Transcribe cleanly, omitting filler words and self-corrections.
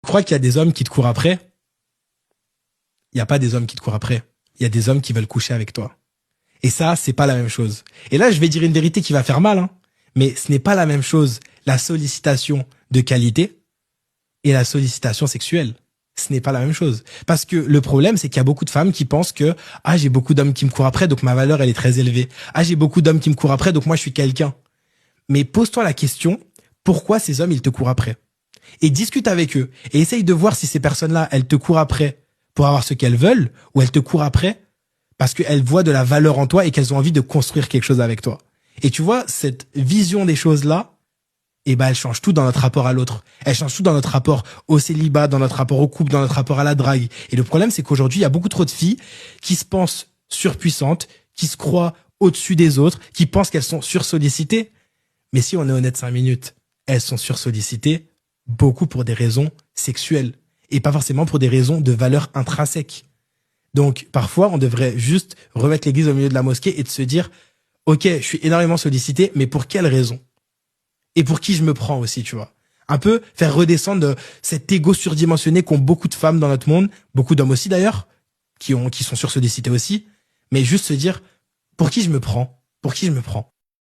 crois qu'il y a des hommes qui te courent après? Il n'y a pas des hommes qui te courent après. Il y a des hommes qui veulent coucher avec toi. Et ça, c'est pas la même chose. Et là, je vais dire une vérité qui va faire mal, hein. Mais ce n'est pas la même chose, la sollicitation de qualité et la sollicitation sexuelle. Ce n'est pas la même chose. Parce que le problème, c'est qu'il y a beaucoup de femmes qui pensent que j'ai beaucoup d'hommes qui me courent après, donc ma valeur, elle est très élevée. J'ai beaucoup d'hommes qui me courent après, donc moi, je suis quelqu'un. Mais pose-toi la question, pourquoi ces hommes, ils te courent après? Et discute avec eux. Et essaye de voir si ces personnes-là, elles te courent après pour avoir ce qu'elles veulent, ou elles te courent après parce qu'elles voient de la valeur en toi et qu'elles ont envie de construire quelque chose avec toi. Et tu vois, cette vision des choses-là, elle change tout dans notre rapport à l'autre. Elle change tout dans notre rapport au célibat, dans notre rapport au couple, dans notre rapport à la drague. Et le problème, c'est qu'aujourd'hui, il y a beaucoup trop de filles qui se pensent surpuissantes, qui se croient au-dessus des autres, qui pensent qu'elles sont sursollicitées. Mais si on est honnête 5 minutes, elles sont sursollicitées beaucoup pour des raisons sexuelles et pas forcément pour des raisons de valeur intrinsèque. Donc, parfois, on devrait juste remettre l'église au milieu de la mosquée et de se dire, ok, je suis énormément sollicité, mais pour quelle raison? Et pour qui je me prends aussi, tu vois. Un peu faire redescendre cet ego surdimensionné qu'ont beaucoup de femmes dans notre monde, beaucoup d'hommes aussi d'ailleurs, qui sont sursollicités aussi, mais juste se dire, pour qui je me prends? Pour qui je me prends?